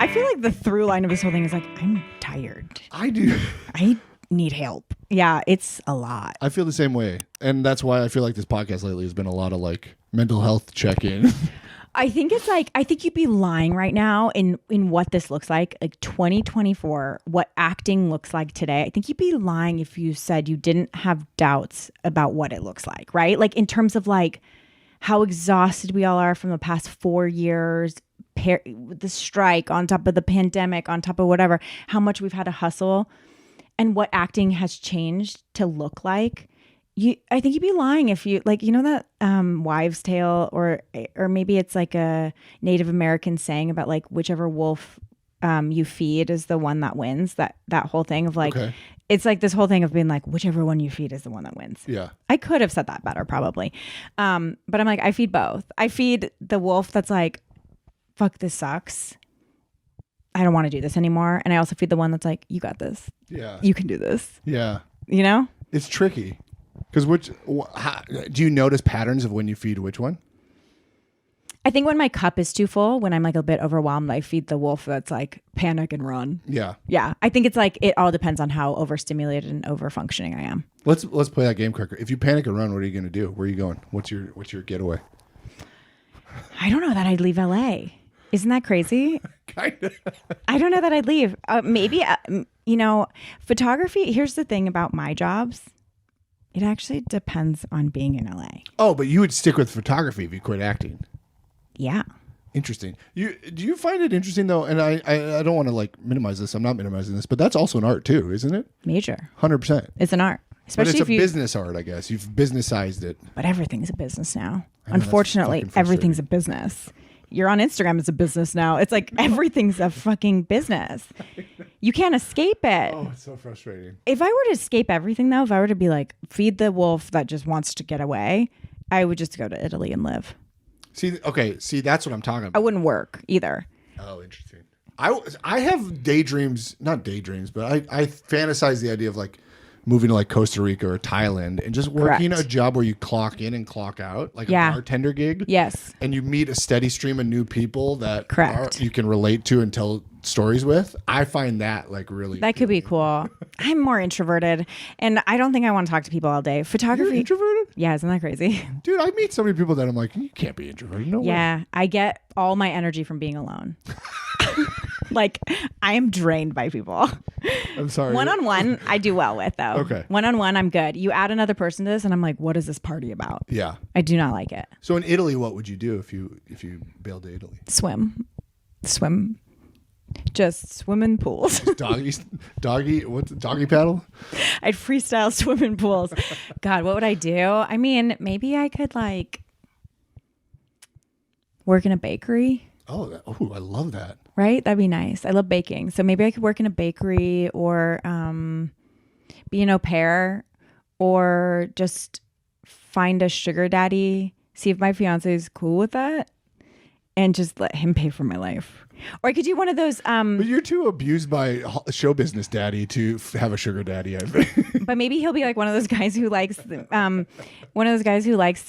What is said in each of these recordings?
I feel like the through line of this whole thing is like, I'm tired. I do. I need help. Yeah, it's a lot. I feel the same way. And that's why I feel like this podcast lately has been a lot of like mental health check-in. I think it's like, I think you'd be lying right now in what this looks like 2024, what acting looks like today. I think you'd be lying if you said you didn't have doubts about what it looks like, right? Like in terms of like how exhausted we all are from the past 4 years, the strike on top of the pandemic, on top of whatever, how much we've had to hustle and what acting has changed to look like. I think you'd be lying if you like, you know, that wives' tale or maybe it's like a Native American saying about like whichever wolf you feed is the one that wins, that whole thing of like, okay. It's like this whole thing of being like, whichever one you feed is the one that wins. Yeah. I could have said that better probably. But I'm like, I feed both. I feed the wolf that's like, fuck, this sucks. I don't want to do this anymore. And I also feed the one that's like, you got this. Yeah. You can do this. Yeah. You know? It's tricky. Because do you notice patterns of when you feed which one? I think when my cup is too full, when I'm like a bit overwhelmed, I feed the wolf that's like panic and run. Yeah. Yeah. I think it's like it all depends on how overstimulated and overfunctioning I am. Let's play that game, Cracker. If you panic and run, what are you going to do? Where are you going? What's your getaway? I don't know that I'd leave LA. Isn't that crazy? Kind of. I don't know that I'd leave. Maybe, you know, photography. Here's the thing about my jobs. It actually depends on being in LA. Oh, but you would stick with photography if you quit acting. Yeah. Interesting. Do you find it interesting though? And I don't want to like minimize this. I'm not minimizing this, but that's also an art too, isn't it? Major. 100%. It's an art. Especially but it's a business art, I guess. You've businessized it. But everything's a business now. Unfortunately, everything's a business. You're on Instagram, it's a business now. It's like everything's a fucking business. You can't escape it. Oh, it's so frustrating. If I were to escape everything though, if I were to be like, feed the wolf that just wants to get away, I would just go to Italy and live. See, that's what I'm talking about. I wouldn't work either. Oh, interesting. I have daydreams, not daydreams, but I fantasize the idea of like moving to like Costa Rica or Thailand and just working a job where you clock in and clock out, like a bartender gig. Yes. And you meet a steady stream of new people that you can relate to and tell stories with. I find that like really that could be cool. I'm more introverted and I don't think I want to talk to people all day. Photography. You're introverted? Yeah, isn't that crazy? Dude, I meet so many people that I'm like, you can't be introverted. No way. I get all my energy from being alone. Like I am drained by people. I'm sorry. One-on-one, I do well with though. Okay. One-on-one, I'm good. You add another person to this, and I'm like, what is this party about? Yeah. I do not like it. So in Italy, what would you do if you bailed to Italy? Swim. Just swim in pools. What's doggy paddle? I'd freestyle swim in pools. God, what would I do? I mean, maybe I could like work in a bakery. Oh, I love that. Right? That'd be nice. I love baking. So maybe I could work in a bakery or be an au pair or just find a sugar daddy, see if my fiance is cool with that and just let him pay for my life. Or I could do one of those. But you're too abused by show business daddy to have a sugar daddy, I think. But maybe he'll be like one of those guys who likes to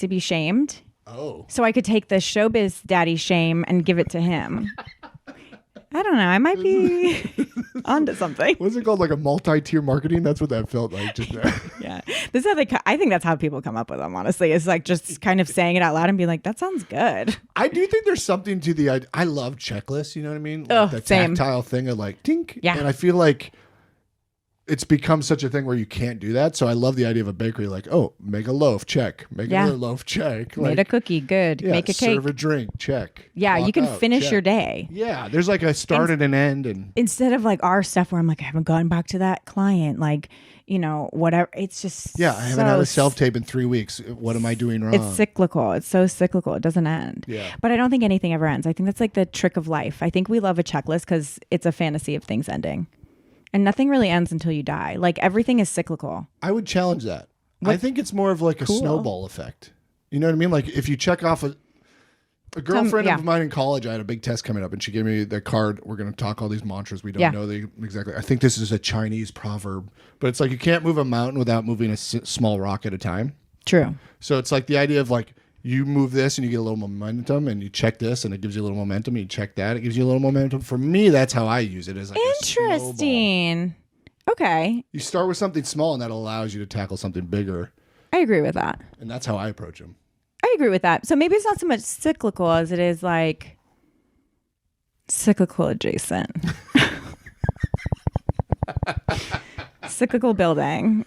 be shamed. Oh. So I could take the showbiz daddy shame and give it to him. I don't know. I might be onto something. What's it called? Like a multi-tier marketing? That's what that felt like just now. Yeah. This is how I think that's how people come up with them, honestly. It's like just kind of saying it out loud and being like, that sounds good. I do think there's something to the I love checklists, you know what I mean? Like oh, the same. tactile thing of like, tink. Yeah. And I feel like it's become such a thing where you can't do that. So I love the idea of a bakery like, oh, make a loaf, check. Make another loaf, check. Made a cookie, good. Yeah, make a cake. Serve a drink, check. Yeah, Clock you can out, finish check. your day. Yeah, there's like a start and an end. And instead of like our stuff where I'm like, I haven't gone back to that client. Like, you know, whatever. It's just I haven't had a self-tape in 3 weeks. What am I doing wrong? It's cyclical. It's so cyclical. It doesn't end. Yeah. But I don't think anything ever ends. I think that's like the trick of life. I think we love a checklist because it's a fantasy of things ending. And nothing really ends until you die. Like everything is cyclical. I would challenge that. I think it's more of like a snowball effect. You know what I mean? Like if you check off a girlfriend of mine in college, I had a big test coming up and she gave me the card. We're going to talk all these mantras. We don't know exactly. I think this is a Chinese proverb, but it's like you can't move a mountain without moving a small rock at a time. True. So it's like the idea of like You move this and you get a little momentum, and you check this and it gives you a little momentum. You check that, it gives you a little momentum. For me, that's how I use it. Is like interesting. Okay. You start with something small, and that allows you to tackle something bigger. I agree with that. And that's how I approach them. I agree with that. So maybe it's not so much cyclical as it is like cyclical adjacent. Cyclical building.